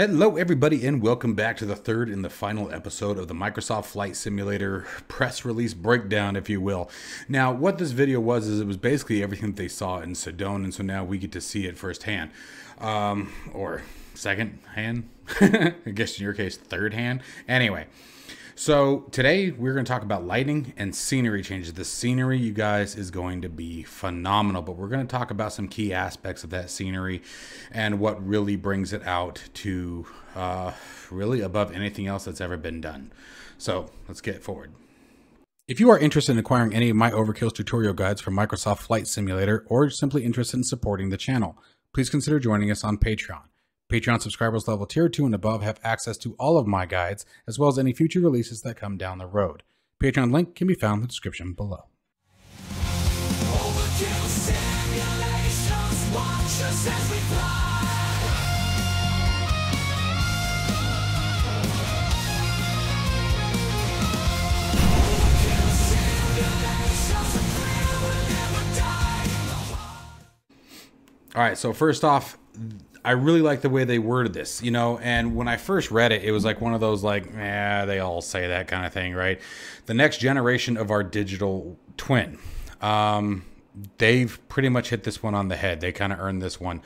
Hello everybody and welcome back to the third and the final episode of the Microsoft Flight Simulator press release breakdown, if you will. Now what this video was is it was basically everything that they saw in Sedona, and so now we get to see it firsthand. Or second hand, I guess in your case third hand. Anyway, so today we're going to talk about lighting and scenery changes. The scenery, you guys, is going to be phenomenal, but we're going to talk about some key aspects of that scenery and what really brings it out to really above anything else that's ever been done. So let's get forward. If you are interested in acquiring any of my Overkills tutorial guides for Microsoft Flight Simulator, or simply interested in supporting the channel, please consider joining us on Patreon. Patreon subscribers level tier 2 and above have access to all of my guides, as well as any future releases that come down the road. Patreon link can be found in the description below. All right, so first off, I really like the way they worded this, you know, and when I first read it, it was like one of those like, they all say that kind of thing, right? The next generation of our digital twin. They've pretty much hit this one on the head. They kind of earned this one.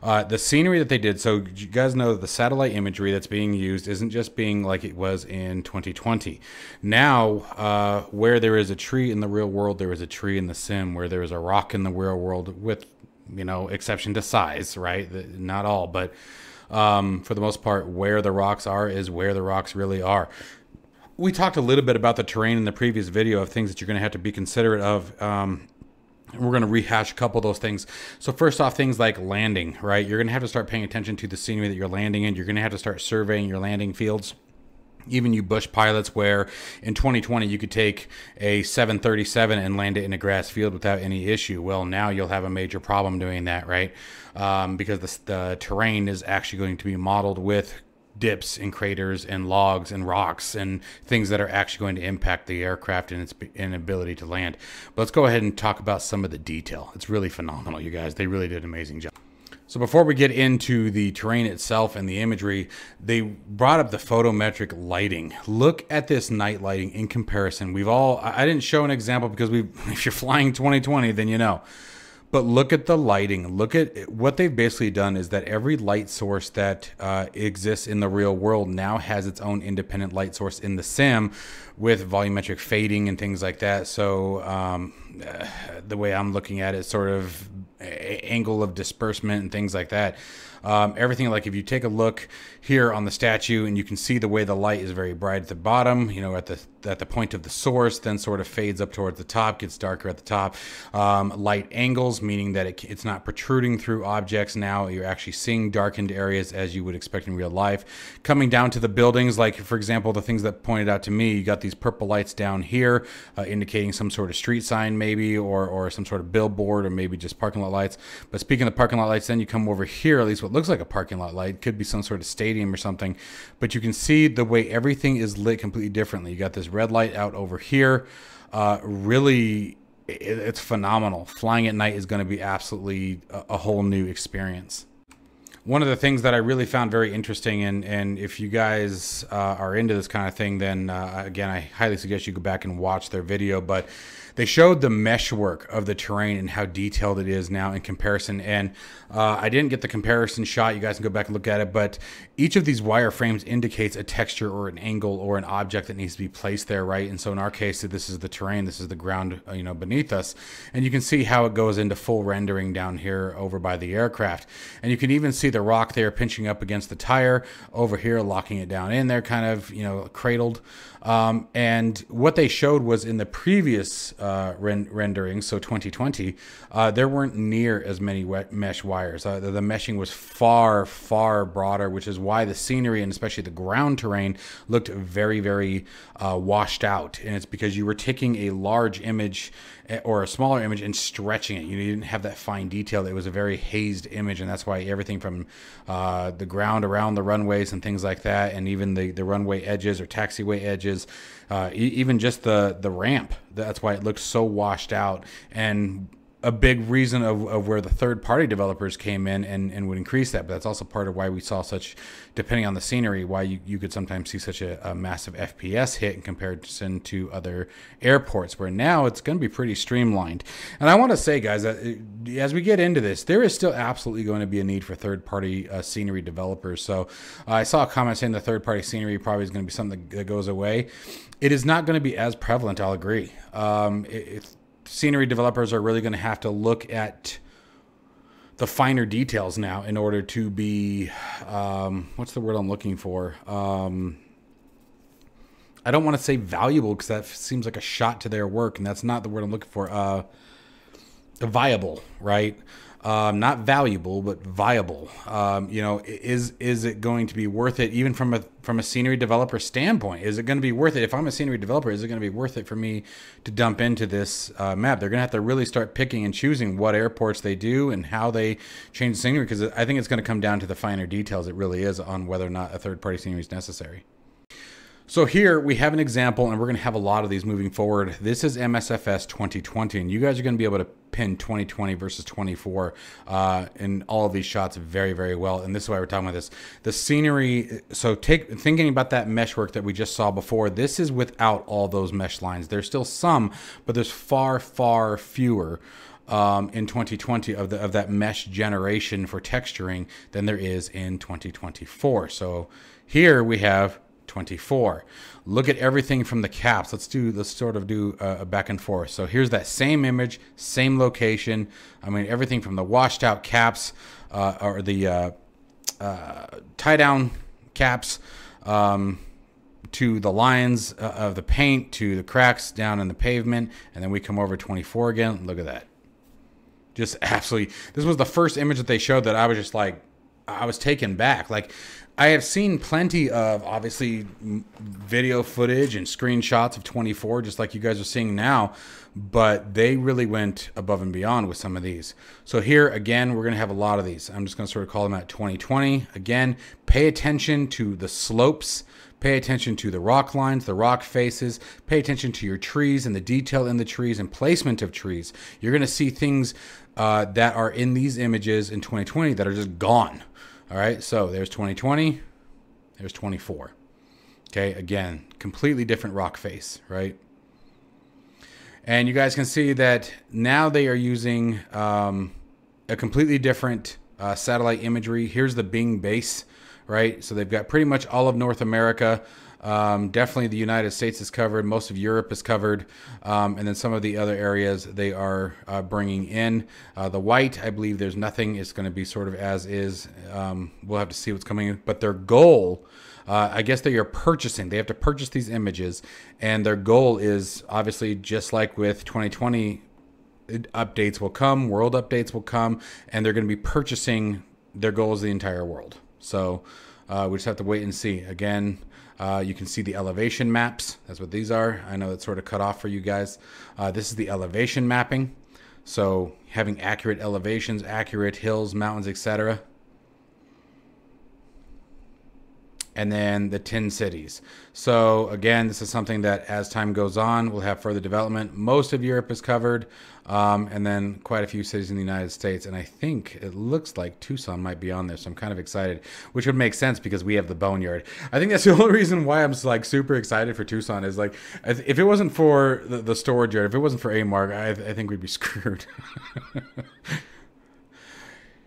The scenery that they did, so you guys know that the satellite imagery that's being used isn't just being like it was in 2020. Now, where there is a tree in the real world, there is a tree in the sim. Where there is a rock in the real world, with, you know, exception to size, right? Not all, but for the most part, where the rocks are is where the rocks really are. We talked a little bit about the terrain in the previous video of things that you're going to have to be considerate of. We're going to rehash a couple of those things. So first off, things like landing, right? You're going to have to start paying attention to the scenery that you're landing in. You're going to have to start surveying your landing fields. Even you bush pilots, where in 2020 you could take a 737 and land it in a grass field without any issue. Well, now you'll have a major problem doing that, right? Because the terrain is actually going to be modeled with dips and craters and logs and rocks and things that are actually going to impact the aircraft and its inability to land. But let's go ahead and talk about some of the detail. It's really phenomenal, you guys. They really did an amazing job. So before we get into the terrain itself and the imagery, they brought up the photometric lighting. Look at this night lighting in comparison. I didn't show an example because if you're flying 2020, then you know. But look at the lighting. Look at what they've basically done is that every light source that exists in the real world now has its own independent light source in the sim with volumetric fading and things like that. So the way I'm looking at it, sort of angle of disbursement and things like that. Everything, like if you take a look here on the statue and you can see the way the light is very bright at the bottom, you know, at the point of the source, then sort of fades up towards the top, gets darker at the top. Light angles, meaning that it's not protruding through objects. Now you're actually seeing darkened areas as you would expect in real life. Coming down to the buildings, like for example, the things that pointed out to me, you got these purple lights down here, indicating some sort of street sign maybe, or some sort of billboard, or maybe just parking lot lights. But speaking of parking lot lights, then you come over here, at least what looks like a parking lot light, could be some sort of stadium or something, but you can see the way everything is lit completely differently. You got this red light out over here. Really, it's phenomenal. Flying at night is going to be absolutely a whole new experience. One of the things that I really found very interesting, and if you guys are into this kind of thing, then again, I highly suggest you go back and watch their video, but they showed the mesh work of the terrain and how detailed it is now in comparison. And I didn't get the comparison shot. You guys can go back and look at it, but each of these wireframes indicates a texture or an angle or an object that needs to be placed there, right? And so in our case, this is the terrain, this is the ground, you know, beneath us, and you can see how it goes into full rendering down here over by the aircraft. And you can even see the rock there pinching up against the tire over here, locking it down in there, kind of, you know, cradled. And what they showed was in the previous rendering, so 2020, there weren't near as many mesh wires. The meshing was far, far broader, which is why the scenery and especially the ground terrain looked very, very washed out. And it's because you were taking a large image or a smaller image and stretching it. You didn't have that fine detail. It was a very hazed image, and that's why everything from the ground around the runways and things like that, and even the runway edges or taxiway edges, even just the ramp, that's why it looked so washed out. And a big reason of where the third-party developers came in and would increase that. But that's also part of why we saw such, depending on the scenery, why you could sometimes see such a massive FPS hit in comparison to other airports, where now it's going to be pretty streamlined. And I want to say, guys, that as we get into this, there is still absolutely going to be a need for third-party scenery developers. So I saw a comment saying the third-party scenery probably is going to be something that goes away. It is not going to be as prevalent, I'll agree. Scenery developers are really going to have to look at the finer details now in order to be, what's the word I'm looking for? I don't want to say valuable, because that seems like a shot to their work, and that's not the word I'm looking for. Viable, right? Not valuable, but viable. You know, is it going to be worth it, even from a scenery developer standpoint? Is it going to be worth it? If I'm a scenery developer, is it going to be worth it for me to dump into this map? They're going to have to really start picking and choosing what airports they do and how they change the scenery, because I think it's going to come down to the finer details. It really is, on whether or not a third-party scenery is necessary. So here we have an example, and we're going to have a lot of these moving forward. This is MSFS 2020, and you guys are going to be able to pin 2020 versus 24 in all of these shots very, very well. And this is why we're talking about this. The scenery, so thinking about that mesh work that we just saw before, this is without all those mesh lines. There's still some, but there's far, far fewer in 2020 of that mesh generation for texturing than there is in 2024. So here we have 24. Look at everything from the caps. Let's sort of do a back and forth. So here's that same image, same location. I mean, everything from the washed out caps or the tie down caps to the lines of the paint, to the cracks down in the pavement. And then we come over 24 again. Look at that. Just absolutely. This was the first image that they showed that I was just like, I was taken back. Like, I have seen plenty of, obviously, video footage and screenshots of 24, just like you guys are seeing now, but they really went above and beyond with some of these. So here, again, we're going to have a lot of these. I'm just going to sort of call them out 2020. Again, pay attention to the slopes. Pay attention to the rock lines, the rock faces. Pay attention to your trees and the detail in the trees and placement of trees. You're going to see things that are in these images in 2020 that are just gone. All right, so there's 2020, there's 24. Okay, again, completely different rock face, right? And you guys can see that now they are using a completely different satellite imagery. Here's the Bing base, right? So they've got pretty much all of North America. Definitely the United States is covered. Most of Europe is covered. And then some of the other areas they are bringing in. The white, I believe there's nothing. It's going to be sort of as is. We'll have to see what's coming in. But their goal, I guess they are purchasing. They have to purchase these images. And their goal is obviously just like with 2020, updates will come, world updates will come, and they're going to be purchasing. Their goal is the entire world. So we just have to wait and see. Again, you can see the elevation maps. That's what these are. I know it's sort of cut off for you guys. This is the elevation mapping. So having accurate elevations, accurate hills, mountains, etc. And then the 10 cities. So again, this is something that as time goes on, we'll have further development. Most of Europe is covered, and then quite a few cities in the United States. And I think it looks like Tucson might be on there, so I'm kind of excited, which would make sense because we have the Boneyard. I think that's the only reason why I'm like super excited for Tucson is like, if it wasn't for the storage yard, if it wasn't for AMARC, I think we'd be screwed.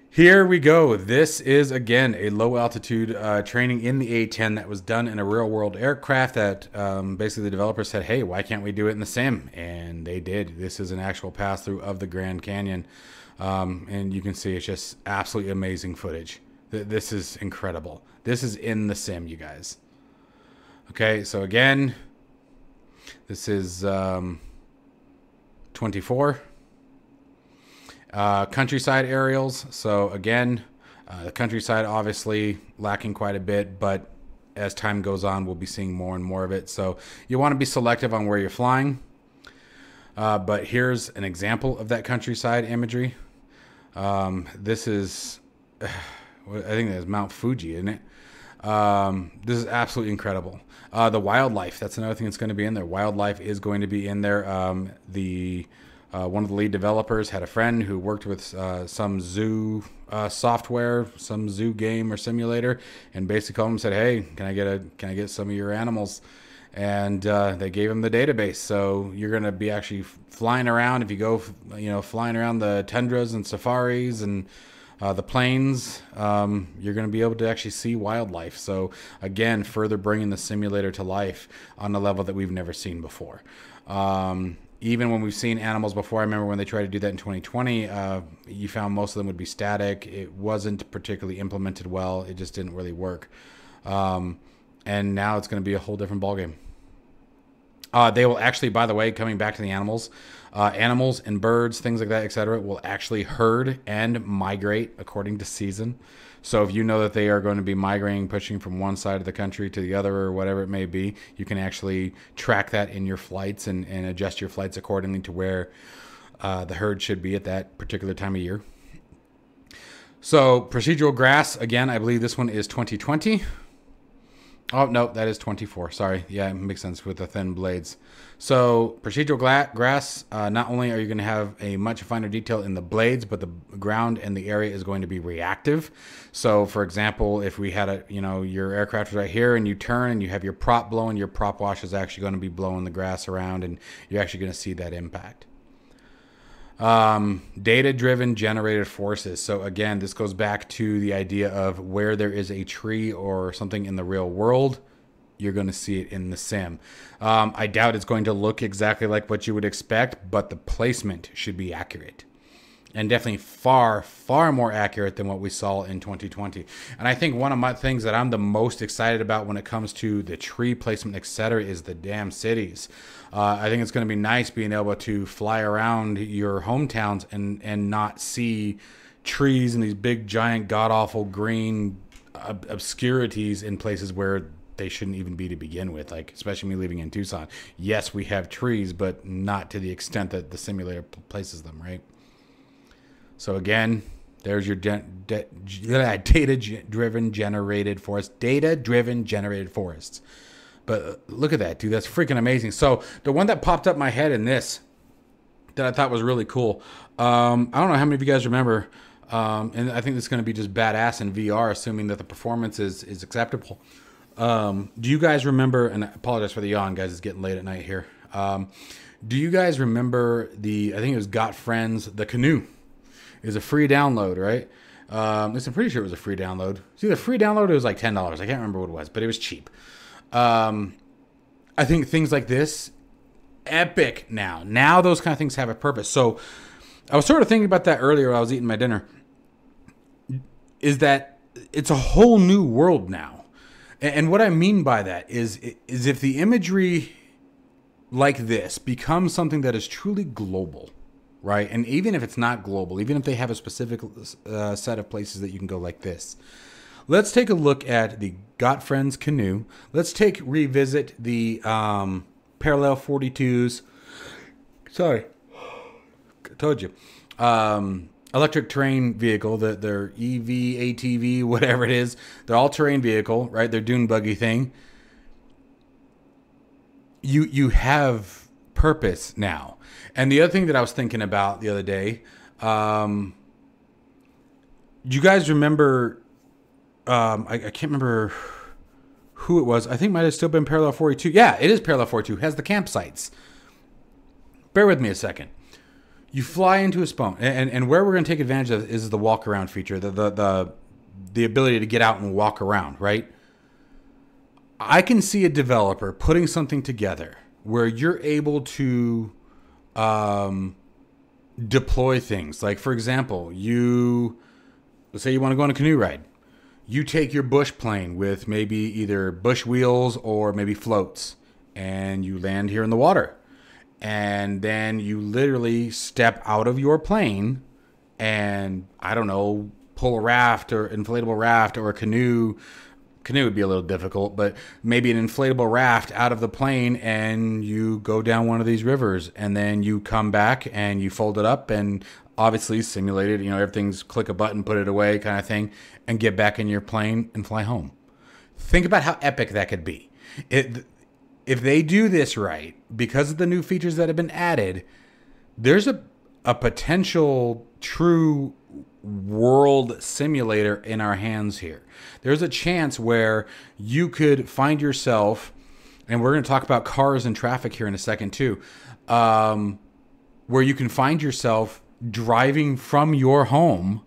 Here we go. This is, again, a low-altitude training in the A-10 that was done in a real-world aircraft that basically the developer said, hey, why can't we do it in the sim? And they did. This is an actual pass-through of the Grand Canyon. And you can see it's just absolutely amazing footage. This is incredible. This is in the sim, you guys. Okay, so again, this is 24. Countryside aerials. So again, the countryside obviously lacking quite a bit, but as time goes on, we'll be seeing more and more of it. So you want to be selective on where you're flying. But here's an example of that countryside imagery. This is, I think that's Mount Fuji, isn't it? This is absolutely incredible. The wildlife, that's another thing that's going to be in there. Wildlife is going to be in there. The One of the lead developers had a friend who worked with some zoo software, some zoo game or simulator, and basically called him and said, "Hey, can I get some of your animals?" And they gave him the database. So you're going to be actually flying around. If you go, flying around the tundras and safaris and the plains, you're going to be able to actually see wildlife. So again, further bringing the simulator to life on a level that we've never seen before. Even when we've seen animals before, I remember when they tried to do that in 2020, you found most of them would be static. It wasn't particularly implemented well. It just didn't really work. And now it's going to be a whole different ballgame. They will actually, by the way, coming back to the animals, animals and birds, things like that, etc., will actually herd and migrate according to season. So if you know that they are going to be migrating, pushing from one side of the country to the other or whatever it may be, you can actually track that in your flights and adjust your flights accordingly to where the herd should be at that particular time of year. So procedural grass, again, I believe this one is 2020. Oh, no, that is 24. Sorry. Yeah, it makes sense with the thin blades. So procedural grass, not only are you going to have a much finer detail in the blades, but the ground and the area is going to be reactive. So for example, if we had your aircraft is right here and you turn and you have your prop blowing, your prop wash is actually going to be blowing the grass around and you're actually going to see that impact. Data-driven generated forces. So again, this goes back to the idea of where there is a tree or something in the real world, you're going to see it in the sim. I doubt it's going to look exactly like what you would expect, but the placement should be accurate. And definitely far, far more accurate than what we saw in 2020. And I think one of my things that I'm the most excited about when it comes to the tree placement, etc., is the damn cities. I think it's going to be nice being able to fly around your hometowns and not see trees and these big, giant, god-awful green obscurities in places where they shouldn't even be to begin with, like especially me living in Tucson. Yes, we have trees, but not to the extent that the simulator places them, right? So again, there's your data-driven generated forest. Data-driven generated forests. But look at that, dude. That's freaking amazing. So the one that popped up my head in this that I thought was really cool. I don't know how many of you guys remember, and I think this is going to be just badass in VR, assuming that the performance is acceptable. Do you guys remember, and I apologize for the yawn, guys. It's getting late at night here. Do you guys remember I think it was Got Friends, the canoe? Is a free download, right? I'm pretty sure it was a free download. It's either free download or it was like $10. I can't remember what it was, but it was cheap. I think things like this, epic now. Now those kind of things have a purpose. So I was sort of thinking about that earlier while I was eating my dinner. Is that it's a whole new world now. And what I mean by that is if the imagery like this becomes something that is truly global, right? And even if it's not global, even if they have a specific set of places that you can go like this, let's take a look at the Got Friends canoe. Let's revisit the Parallel 42s. Sorry, I told you. Electric terrain vehicle, their EV, ATV, whatever it is. They're all terrain vehicle, right? Their dune buggy thing. You have purpose now. And the other thing that I was thinking about the other day, do you guys remember, I can't remember who it was. I think it might have still been Parallel 42. Yeah, it is Parallel 42. It has the campsites. Bear with me a second. You fly into a spawn, and where we're going to take advantage of is the walk around feature, the ability to get out and walk around, right? I can see a developer putting something together where you're able to deploy things. Like, for example, let's say you want to go on a canoe ride. You take your bush plane with maybe either bush wheels or maybe floats, and you land here in the water. And then you literally step out of your plane and, I don't know, pull a raft or inflatable raft or a canoe. Canoe would be a little difficult, but maybe an inflatable raft out of the plane, and you go down one of these rivers, and then you come back and you fold it up and obviously simulated, everything's click a button, put it away kind of thing, and get back in your plane and fly home. Think about how epic that could be. If they do this right, because of the new features that have been added, there's a potential true world simulator in our hands here. There's a chance where you could find yourself, and we're going to talk about cars and traffic here in a second too, where you can find yourself driving from your home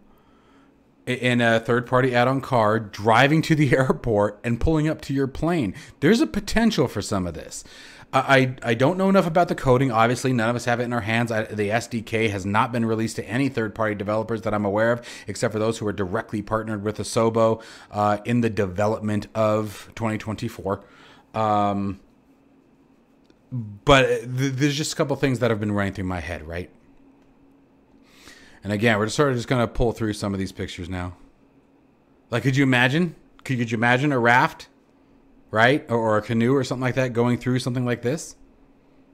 in a third-party add-on car, driving to the airport and pulling up to your plane. There's a potential for some of this. I don't know enough about the coding. Obviously, none of us have it in our hands. The SDK has not been released to any third-party developers that I'm aware of, except for those who are directly partnered with Asobo in the development of 2024. But there's just a couple things that have been running through my head, right? And again, we're sort of just going to pull through some of these pictures now. Like, could you imagine? Could you imagine a raft, right? Or a canoe or something like that going through something like this?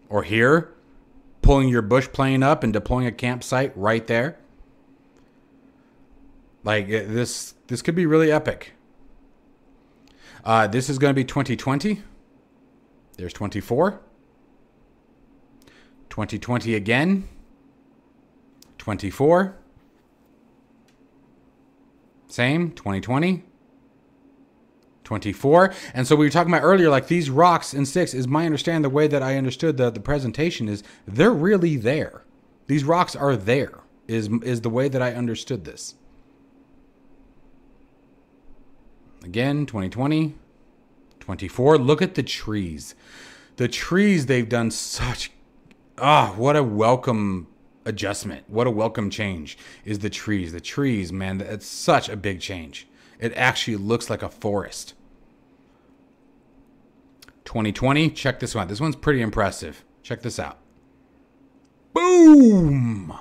Or here, pulling your bush plane up and deploying a campsite right there? Like, this could be really epic. This is going to be 2020. There's 24. 2020 again. 24. Same. 2020. 24. And so we were talking about earlier, like these rocks and sticks, is my understanding, the way that I understood the presentation is they're really there. These rocks are there, is the way that I understood this. Again, 2020. 24. Look at the trees. The trees, they've done such... what a welcome adjustment. What a welcome change is the trees. The trees, man, it's such a big change. It actually looks like a forest. 2020, check this one. This one's pretty impressive. Check this out. Boom!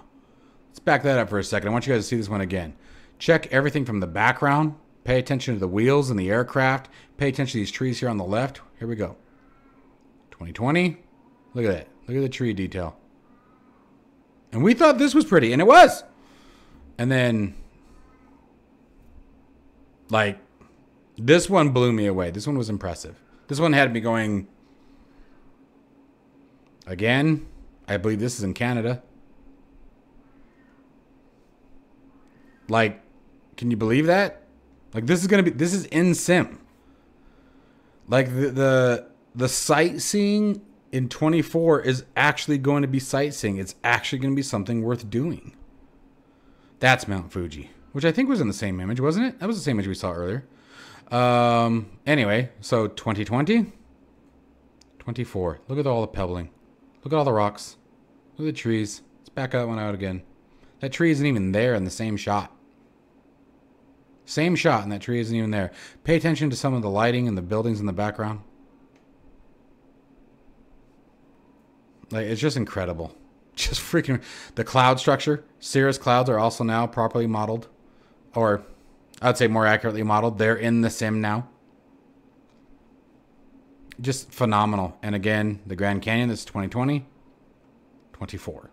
Let's back that up for a second. I want you guys to see this one again. Check everything from the background. Pay attention to the wheels and the aircraft. Pay attention to these trees here on the left. Here we go. 2020. Look at that. Look at the tree detail. And we thought this was pretty, and it was. And then, like, this one blew me away. This one was impressive. This one had me going, again, I believe this is in Canada. Like, can you believe that? Like, this is in sim. Like, the sightseeing in 24 is actually going to be sightseeing. It's actually going to be something worth doing. That's Mount Fuji, which I think was in the same image, wasn't it? That was the same image we saw earlier. Anyway, so 2020, 24. Look at all the pebbling. Look at all the rocks. Look at the trees. Let's back that one out again. That tree isn't even there in the same shot. Same shot, and that tree isn't even there. Pay attention to some of the lighting and the buildings in the background. Like, it's just incredible. Just freaking... The cloud structure. Cirrus clouds are also now properly modeled. Or, I'd say more accurately modeled. They're in the sim now. Just phenomenal. And again, the Grand Canyon, this is 2020. 24.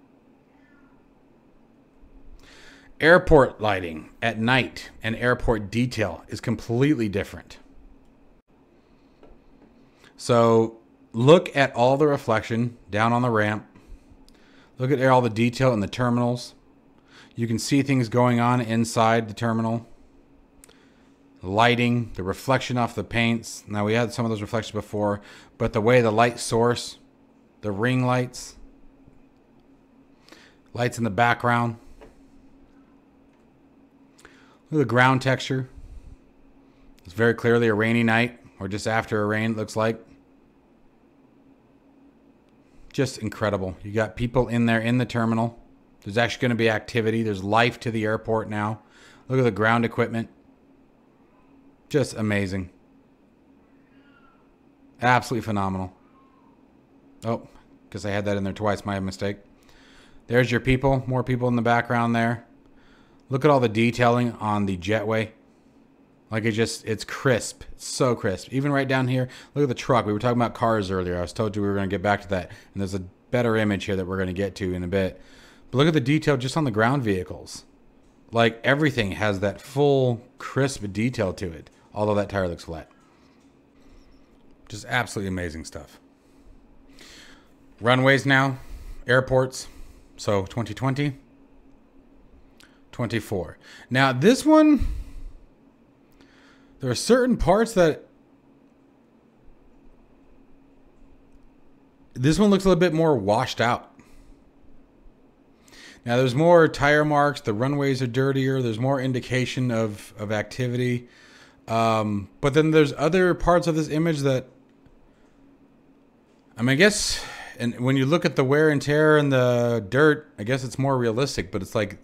Airport lighting at night and airport detail is completely different. So look at all the reflection down on the ramp. Look at all the detail in the terminals. You can see things going on inside the terminal. Lighting, the reflection off the paints. Now we had some of those reflections before, but the way the light source, the ring lights, lights in the background. Look at the ground texture. It's very clearly a rainy night, or just after a rain, it looks like. Just incredible. You got people in there in the terminal. There's actually going to be activity. There's life to the airport now. Look at the ground equipment. Just amazing. Absolutely phenomenal. Oh, because I had that in there twice. My mistake. There's your people. More people in the background there. Look at all the detailing on the jetway. Like it's crisp. It's so crisp. Even right down here, look at the truck. We were talking about cars earlier. I was told you we were going to get back to that. And there's a better image here that we're going to get to in a bit. But look at the detail just on the ground vehicles. Like everything has that full crisp detail to it. Although that tire looks flat. Just absolutely amazing stuff. Runways now. Airports. So 2020, 24. Now this one, there are certain parts that this one looks a little bit more washed out. Now there's more tire marks. The runways are dirtier. There's more indication of activity. But then there's other parts of this image that, I mean, I guess, and when you look at the wear and tear and the dirt, I guess it's more realistic, but it's like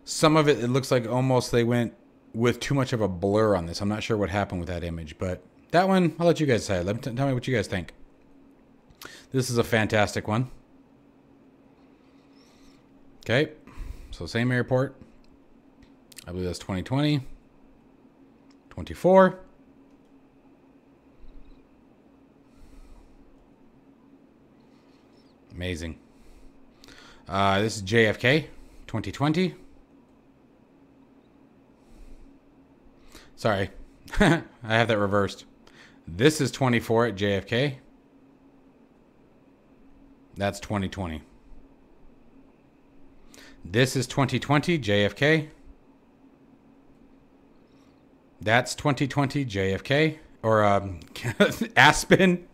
some of it, it looks like almost they went with too much of a blur on this. I'm not sure what happened with that image, but that one, I'll let you guys decide. Tell me what you guys think. This is a fantastic one. Okay, so same airport. I believe that's 2020. 24. Amazing. This is JFK, 2020. Sorry, I have that reversed. This is 24 at JFK. That's 2020. This is 2020 JFK. That's 2020 JFK, or Aspen.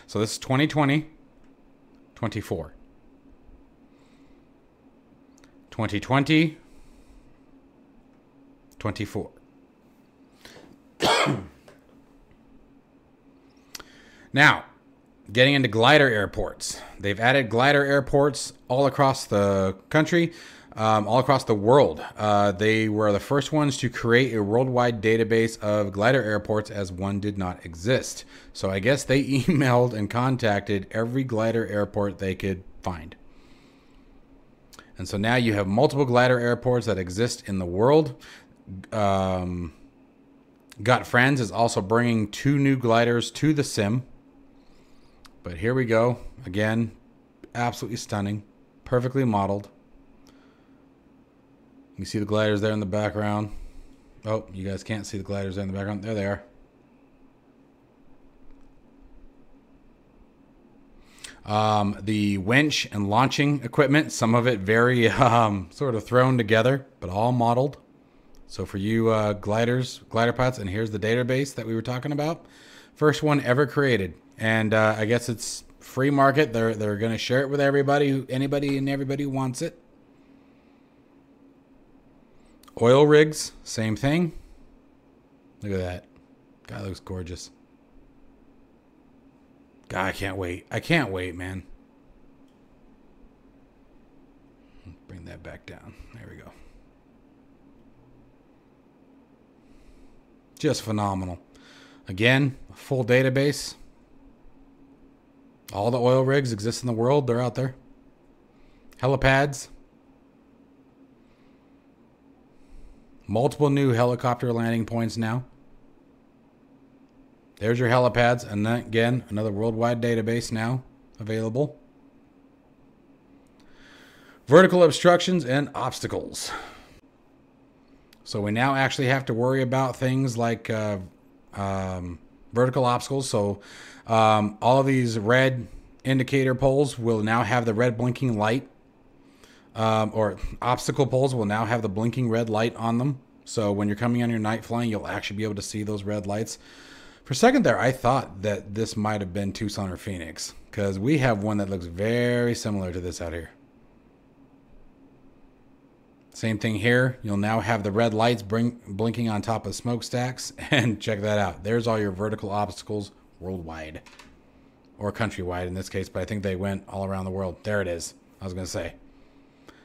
So this is 2020, 24. 2020, 24. Now, getting into glider airports. They've added glider airports all across the country, all across the world. They were the first ones to create a worldwide database of glider airports, as one did not exist. So I guess they emailed and contacted every glider airport they could find. And so now you have multiple glider airports that exist in the world. Got Friends is also bringing 2 new gliders to the sim. But here we go. Again, absolutely stunning. Perfectly modeled. You can see the gliders there in the background. Oh, you guys can't see the gliders there in the background. There they are. The winch and launching equipment, some of it very sort of thrown together, but all modeled. So for you glider pilots, and here's the database that we were talking about. First one ever created. And I guess it's free market. They're going to share it with everybody, anybody and everybody who wants it. Oil rigs, same thing. Look at that. God, looks gorgeous. God, I can't wait. I can't wait, man. Bring that back down. There we go. Just phenomenal. Again, a full database. All the oil rigs exist in the world. They're out there. Helipads. Multiple new helicopter landing points now. There's your helipads. And then again, another worldwide database now available. Vertical obstructions and obstacles. So we now actually have to worry about things like vertical obstacles. So all of these red indicator poles will now have the red blinking light. Or obstacle poles will now have the blinking red light on them. So when you're coming on your night flying, you'll actually be able to see those red lights. For a second there, I thought that this might have been Tucson or Phoenix, because we have one that looks very similar to this out here. Same thing here. You'll now have the red lights blinking on top of smokestacks. And check that out. There's all your vertical obstacles worldwide. Or countrywide in this case, but I think they went all around the world. There it is. I was going to say.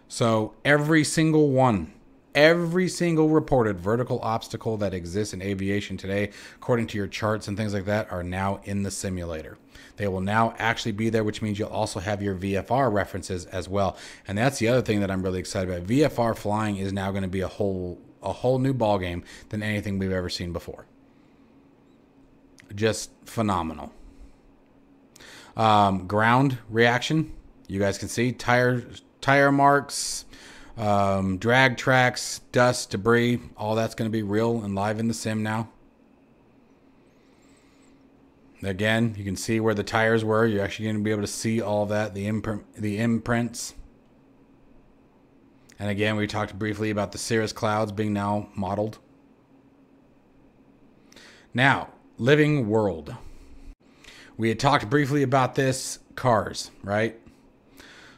So every single one, every single reported vertical obstacle that exists in aviation today, according to your charts and things like that, are now in the simulator. They will now actually be there, which means you'll also have your VFR references as well. And that's the other thing that I'm really excited about. VFR flying is now going to be a whole new ballgame than anything we've ever seen before. Just phenomenal. Ground reaction, you guys can see tire marks, drag tracks, dust, debris, all that's going to be real and live in the sim now. Again, you can see where the tires were. You're actually going to be able to see all that, the imprints. And again, we talked briefly about the cirrus clouds being now modeled. Now, living world. We had talked briefly about this, cars, right?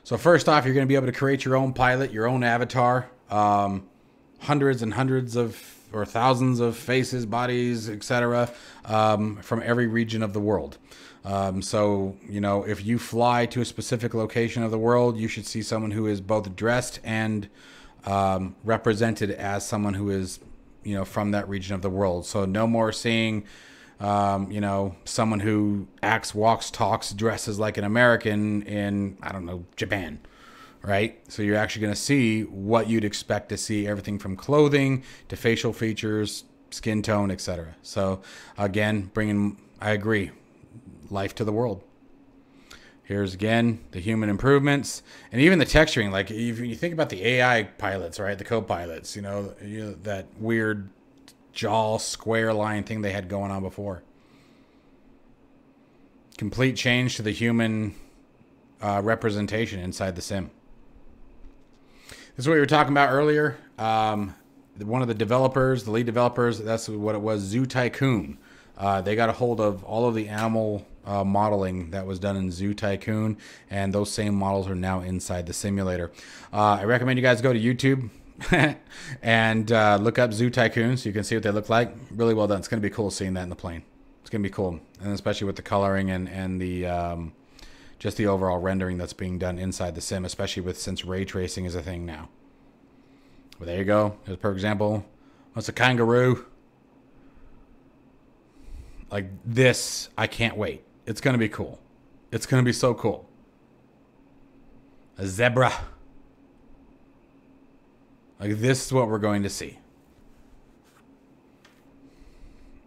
So first off, you're going to be able to create your own pilot, your own avatar. Hundreds and hundreds of, or thousands of faces, bodies, etc. From every region of the world. So, you know, if you fly to a specific location of the world, you should see someone who is both dressed and represented as someone who is, you know, from that region of the world. So no more seeing, you know, someone who acts, walks, talks, dresses like an American in, I don't know, Japan. Right? So you're actually going to see what you'd expect to see, everything from clothing to facial features, skin tone, etc. So again, I agree, life to the world. Here's again the human improvements and even the texturing. Like if you think about the AI pilots, right? The co-pilots, you know, that weird jaw square line thing they had going on before. Complete change to the human representation inside the sim. This is what we were talking about earlier. One of the developers, the lead developers, that's what it was, Zoo Tycoon. They got a hold of all of the animal modeling that was done in Zoo Tycoon, and those same models are now inside the simulator. I recommend you guys go to YouTube and look up Zoo Tycoon so you can see what they look like. Really well done. It's going to be cool seeing that in the plane. It's going to be cool, and especially with the coloring and the just the overall rendering that's being done inside the sim, especially since ray tracing is a thing now. Well, there you go. Here's a perfect example. That's a kangaroo. Like this, I can't wait. It's going to be cool. It's going to be so cool. A zebra. Like this is what we're going to see.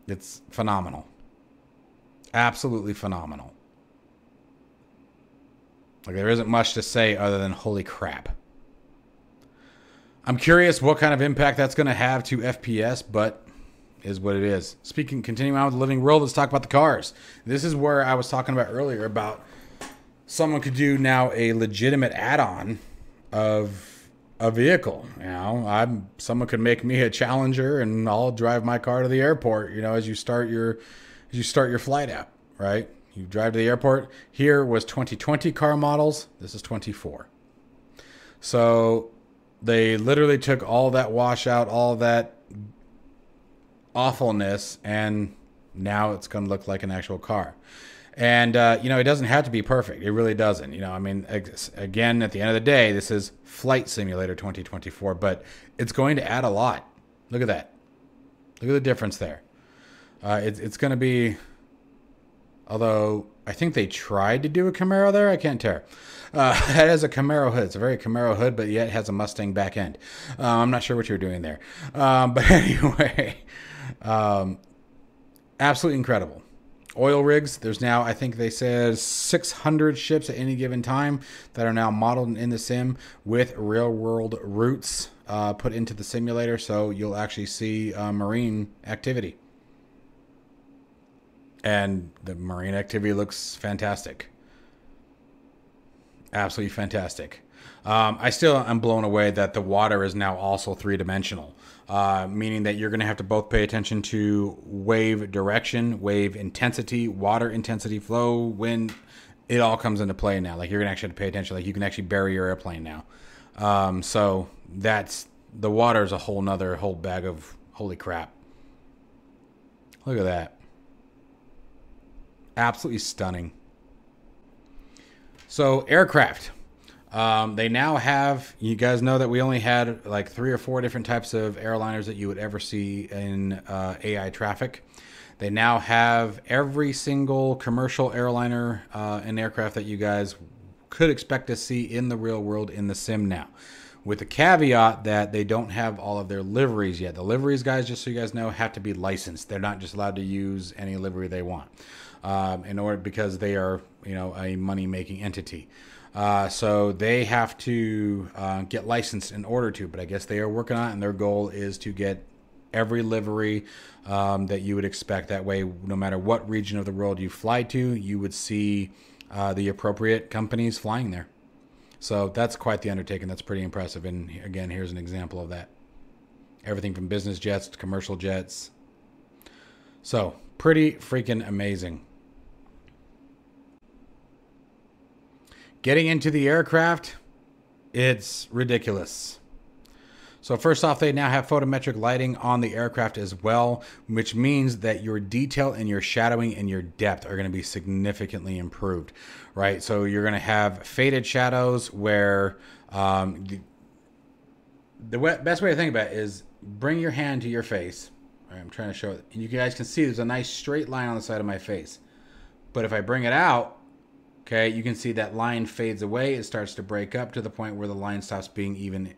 It's phenomenal. Absolutely phenomenal. Like there isn't much to say other than holy crap. I'm curious what kind of impact that's going to have to FPS, but is what it is. Continuing on with the living world, let's talk about the cars. This is where I was talking about earlier about someone could do now a legitimate add-on of a vehicle. You know, someone could make me a Challenger and I'll drive my car to the airport, you know, as you start your flight app, right? You drive to the airport. Here was 2020 car models. This is 24. So they literally took all that washout, all that awfulness, and now it's going to look like an actual car. And, you know, it doesn't have to be perfect. It really doesn't. You know, I mean, again, at the end of the day, this is Flight Simulator 2024, but it's going to add a lot. Look at that. Look at the difference there. It's going to be... Although, I think they tried to do a Camaro there. I can't tell. It has a Camaro hood. It's a very Camaro hood, but yet it has a Mustang back end. I'm not sure what you're doing there. But anyway, absolutely incredible. Oil rigs. There's now, I think they said 600 ships at any given time that are now modeled in the sim with real-world routes put into the simulator. So you'll actually see marine activity. And the marine activity looks fantastic. Absolutely fantastic. I still am blown away that the water is now also three-dimensional, meaning that you're going to have to both pay attention to wave direction, wave intensity, water intensity, flow, wind. It all comes into play now. Like you're going to actually have to pay attention. Like you can actually bury your airplane now. So the water is a whole bag of holy crap. Look at that. Absolutely stunning. So aircraft, they now have, you guys know that we only had like 3 or 4 different types of airliners that you would ever see in AI traffic. They now have every single commercial airliner and aircraft that you guys could expect to see in the real world in the sim now, with the caveat that they don't have all of their liveries yet. The liveries, guys, just so you guys know, have to be licensed. They're not just allowed to use any livery they want. Because they are, you know, a money-making entity. So they have to get licensed in order to, but I guess they are working on it, and their goal is to get every livery that you would expect. That way, no matter what region of the world you fly to, you would see the appropriate companies flying there. So that's quite the undertaking. That's pretty impressive. And again, here's an example of that. Everything from business jets to commercial jets. So pretty freaking amazing. Getting into the aircraft, it's ridiculous. So first off, they now have photometric lighting on the aircraft as well, which means that your detail and your shadowing and your depth are going to be significantly improved, right? So you're going to have faded shadows where the best way to think about it is bring your hand to your face. All right, I'm trying to show it. And you guys can see there's a nice straight line on the side of my face. But if I bring it out, okay, you can see that line fades away. It starts to break up to the point where the line stops being even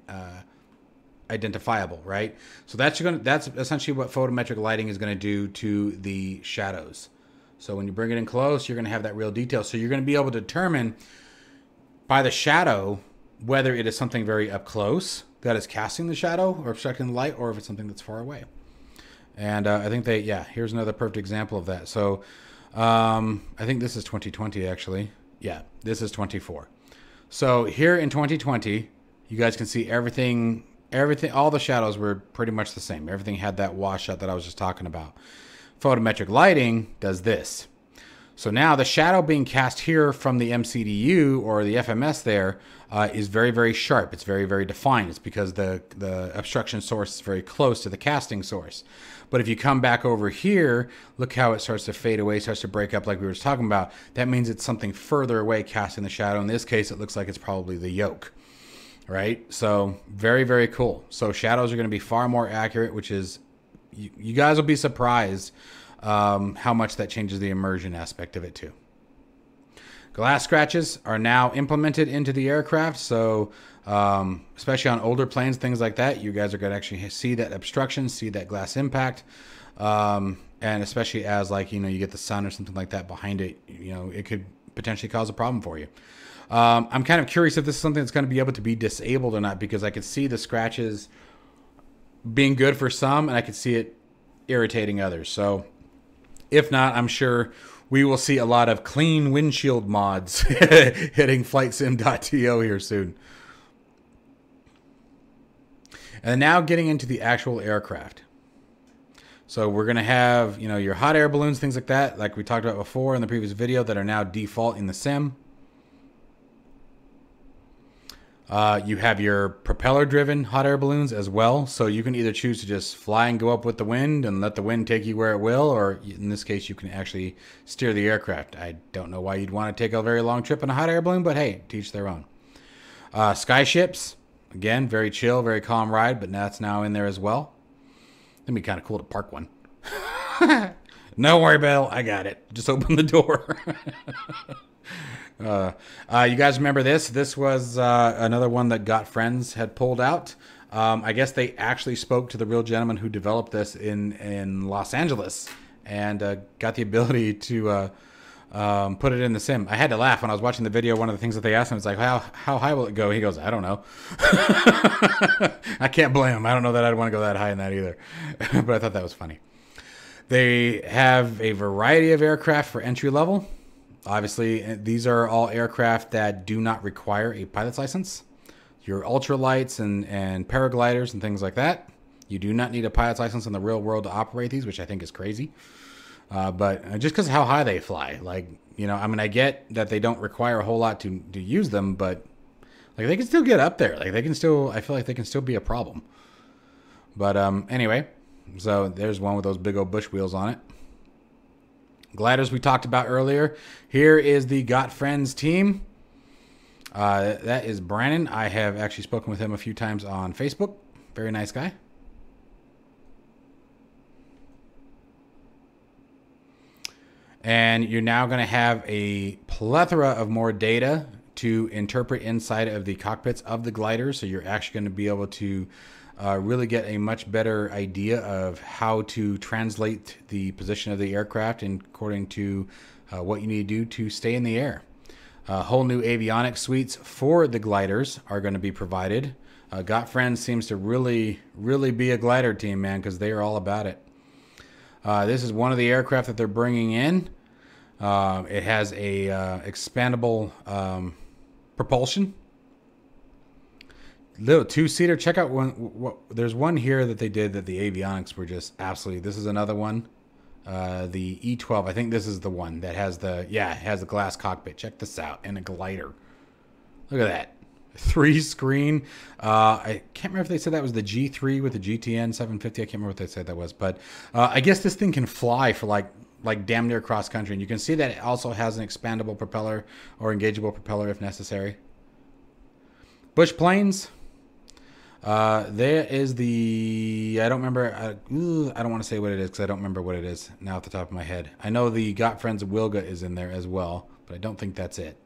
identifiable, right? So that's essentially what photometric lighting is going to do to the shadows. So when you bring it in close, you're going to have that real detail. So you're going to be able to determine by the shadow whether it is something very up close that is casting the shadow or obstructing the light, or if it's something that's far away. And I think here's another perfect example of that. So I think this is 2020 actually. Yeah, this is 24. So here in 2020, you guys can see everything, all the shadows were pretty much the same. Everything had that washout that I was just talking about. Photometric lighting does this. So now the shadow being cast here from the MCDU or the FMS there is very, very sharp. It's very, very defined. It's because the obstruction source is very close to the casting source. But if you come back over here, look how it starts to fade away, starts to break up like we were just talking about. That means it's something further away casting the shadow. In this case, it looks like it's probably the yoke, right? So very, very cool. So shadows are going to be far more accurate, which is, you guys will be surprised how much that changes the immersion aspect of it too. Glass scratches are now implemented into the aircraft. So especially on older planes, things like that, you guys are going to actually see that obstruction, see that glass impact. And especially as you get the sun or something like that behind it, it could potentially cause a problem for you. I'm kind of curious if this is something that's going to be able to be disabled or not, because I could see the scratches being good for some and I could see it irritating others. So if not, I'm sure we will see a lot of clean windshield mods hitting flightsim.to here soon. And now getting into the actual aircraft. So we're going to have, your hot air balloons, things like that, like we talked about before in the previous video, that are now default in the sim. You have your propeller-driven hot air balloons as well. So you can either choose to just fly and go up with the wind and let the wind take you where it will, or in this case, you can actually steer the aircraft. I don't know why you'd want to take a very long trip in a hot air balloon, but hey, to each their own. Skyships, again, very chill, very calm ride, but that's now in there as well. It'd be kind of cool to park one. No worry, Bill, I got it. Just open the door. You guys remember this? This was another one that Got Friends had pulled out. I guess they actually spoke to the real gentleman who developed this in Los Angeles and got the ability to put it in the sim. I had to laugh when I was watching the video. One of the things that they asked him was like, how high will it go? He goes, I don't know. I can't blame him. I don't know that I'd want to go that high in that either. But I thought that was funny. They have a variety of aircraft for entry level. Obviously, these are all aircraft that do not require a pilot's license. Your ultralights and paragliders and things like that, you do not need a pilot's license in the real world to operate these, which I think is crazy. But just because of how high they fly, I get that they don't require a whole lot to use them, but they can still get up there. I feel like they can still be a problem. But anyway, so there's one with those big old bush wheels on it. Gliders we talked about earlier. Here is the Got Friends team. That is Brandon. I have actually spoken with him a few times on Facebook. Very nice guy. And you're now going to have a plethora of more data to interpret inside of the cockpits of the gliders. So you're actually going to be able to really get a much better idea of how to translate the position of the aircraft according to what you need to do to stay in the air. Whole new avionics suites for the gliders are going to be provided. Got Friends seems to really be a glider team, man, because they are all about it. This is one of the aircraft that they're bringing in. It has a expandable propulsion. Little two-seater. Check out one. There's one here that they did that the avionics were just absolutely. This is another one. The E12. I think this is the one that has the it has the glass cockpit. Check this out, and a glider. Look at that. 3-screen. I can't remember if they said that was the G3 with the GTN 750. I can't remember what they said that was, but I guess this thing can fly for like damn near cross country. And you can see that it also has an expandable propeller or engageable propeller if necessary. Bush planes. There is the, I don't remember, I don't want to say what it is because I don't remember what it is now off the top of my head. I know the Got Friends Wilga is in there as well, but I don't think that's it.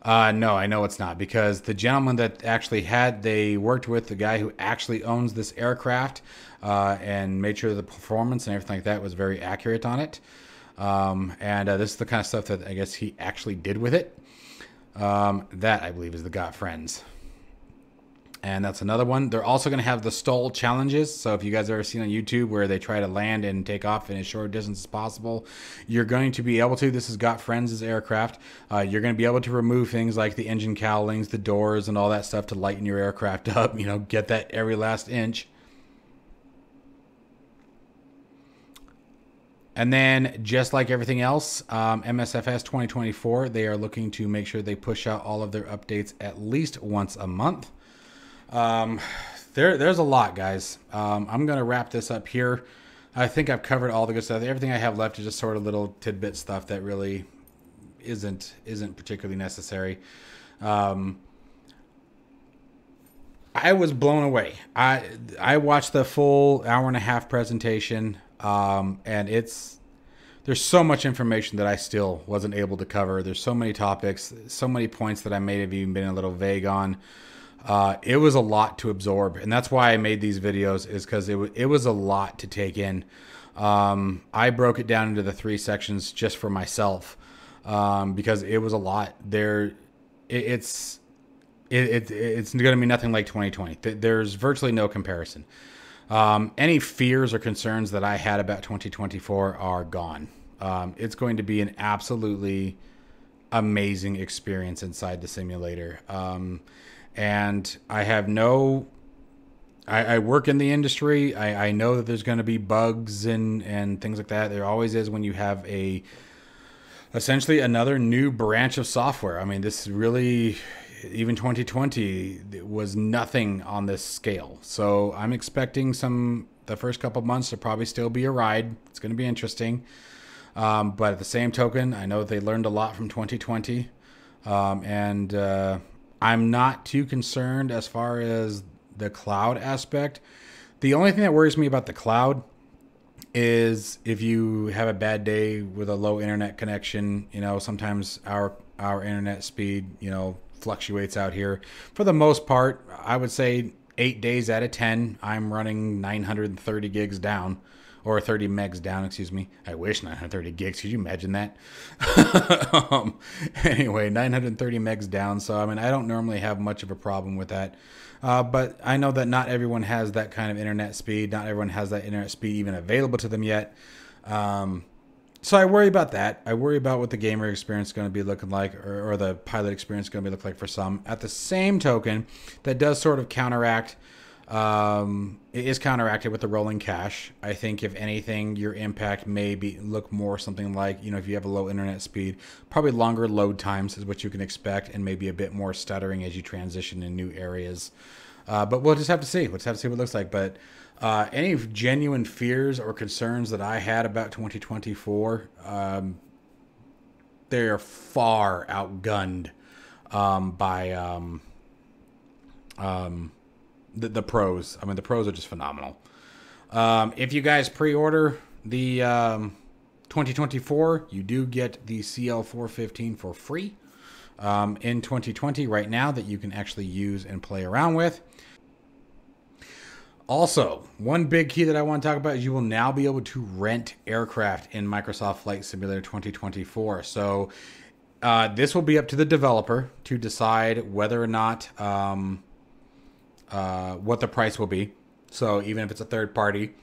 No, I know it's not, because the gentleman that actually they worked with the guy who actually owns this aircraft and made sure the performance and everything like that was very accurate on it. This is the kind of stuff that I guess he actually did with it. That, I believe, is the Got Friends. And that's another one. They're also going to have the stall challenges. So if you guys have ever seen on YouTube where they try to land and take off in as short distance as possible, you're going to be able to. This has Got Friends' aircraft. You're going to be able to remove things like the engine cowlings, the doors, and all that stuff to lighten your aircraft up. You know, get that every last inch. And then, just like everything else, MSFS 2024, they are looking to make sure they push out all of their updates at least once a month. There's a lot, guys. I'm going to wrap this up here. I think I've covered all the good stuff. Everything I have left is just sort of little tidbit stuff that really isn't particularly necessary. I was blown away. I watched the full hour-and-a-half presentation, and there's so much information that I still wasn't able to cover. There's so many topics, so many points that I may have even been a little vague on. It was a lot to absorb, and that's why I made these videos, is because it was a lot to take in. I broke it down into the 3 sections just for myself, because it was a lot. It's going to be nothing like 2020. There's virtually no comparison. Any fears or concerns that I had about 2024 are gone. It's going to be an absolutely amazing experience inside the simulator. And I have I work in the industry. I know that there's going to be bugs and things like that. There always is when you have essentially another new branch of software. I mean, this really, even 2020 was nothing on this scale. So I'm expecting the first couple of months to probably still be a ride. It's going to be interesting. But at the same token, I know that they learned a lot from 2020. I'm not too concerned as far as the cloud aspect. The only thing that worries me about the cloud is if you have a bad day with a low internet connection. You know, sometimes our internet speed, fluctuates out here. For the most part, I would say 8 days out of 10, I'm running 930 gigs down. Or 30 megs down, excuse me. I wish 930 gigs. Could you imagine that? Anyway, 930 megs down. So, I mean, I don't normally have much of a problem with that. But I know that not everyone has that kind of internet speed. Not everyone has that internet speed even available to them yet. So I worry about that. I worry about what the gamer experience is going to be looking like, or the pilot experience is going to be looking like for some. At the same token, that does sort of counteract. It is counteracted with the rolling cache. I think if anything, your impact may look more something like, if you have a low internet speed, probably longer load times is what you can expect, and maybe a bit more stuttering as you transition in new areas. But we'll just have to see. We'll just have to see what it looks like. But any genuine fears or concerns that I had about 2024, they're far outgunned by the pros. I mean, the pros are just phenomenal. If you guys pre-order the 2024, you do get the CL415 for free in 2020 right now that you can actually use and play around with. Also, one big key that I want to talk about is you will now be able to rent aircraft in Microsoft Flight Simulator 2024. So this will be up to the developer to decide whether or not what the price will be. So even if it's a third party,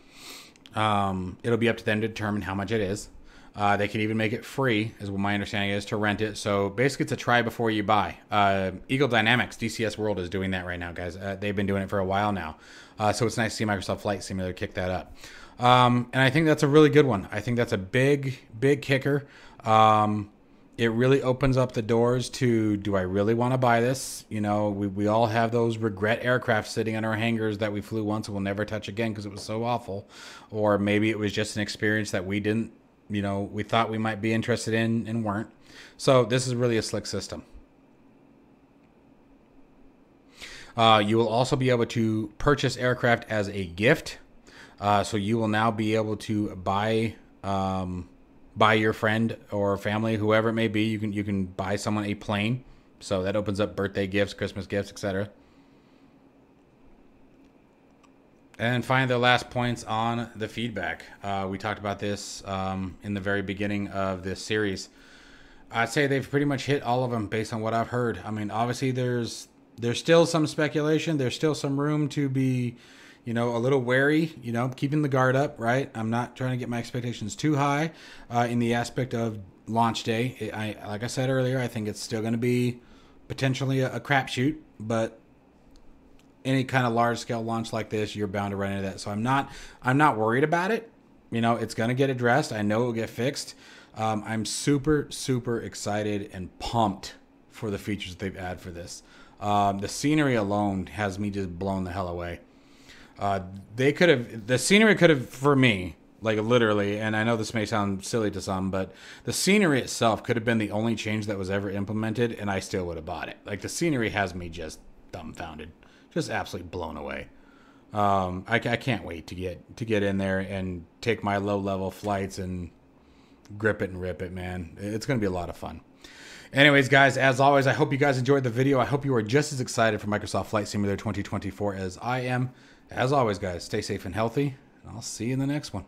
it'll be up to them to determine how much it is. They can even make it free, is what my understanding is, to rent it. So basically, it's a try before you buy. Eagle Dynamics, DCS World, is doing that right now, guys. They've been doing it for a while now. So it's nice to see Microsoft Flight Simulator kick that up. And I think that's a really good one. I think that's a big, big kicker. It really opens up the doors to, do I really want to buy this? You know, we all have those regret aircraft sitting in our hangars that we flew once and will never touch again because it was so awful. Or maybe it was just an experience that we didn't, you know, we thought we might be interested in and weren't. So this is really a slick system. You will also be able to purchase aircraft as a gift. So you will now be able to buy your friend or family, whoever it may be. You can buy someone a plane. So that opens up birthday gifts, Christmas gifts, etc. And finally, the last points on the feedback. We talked about this in the very beginning of this series. I'd say they've pretty much hit all of them based on what I've heard. I mean, obviously there's still some speculation. There's still some room to be, you know, a little wary, you know, keeping the guard up, right? I'm not trying to get my expectations too high in the aspect of launch day. Like I said earlier, I think it's still going to be potentially a crapshoot, but any kind of large scale launch like this, you're bound to run into that. So I'm not worried about it. You know, it's going to get addressed. I know it will get fixed. I'm super, super excited and pumped for the features that they've added for this. The scenery alone has me just blown the hell away. The scenery could have, for me, like literally, and I know this may sound silly to some, but the scenery itself could have been the only change that was ever implemented, and I still would have bought it. Like, the scenery has me just dumbfounded. Just absolutely blown away. I can't wait to get in there and take my low-level flights and grip it and rip it, man. It's going to be a lot of fun. Anyways, guys, as always, I hope you guys enjoyed the video. I hope you are just as excited for Microsoft Flight Simulator 2024 as I am. As always, guys, stay safe and healthy, and I'll see you in the next one.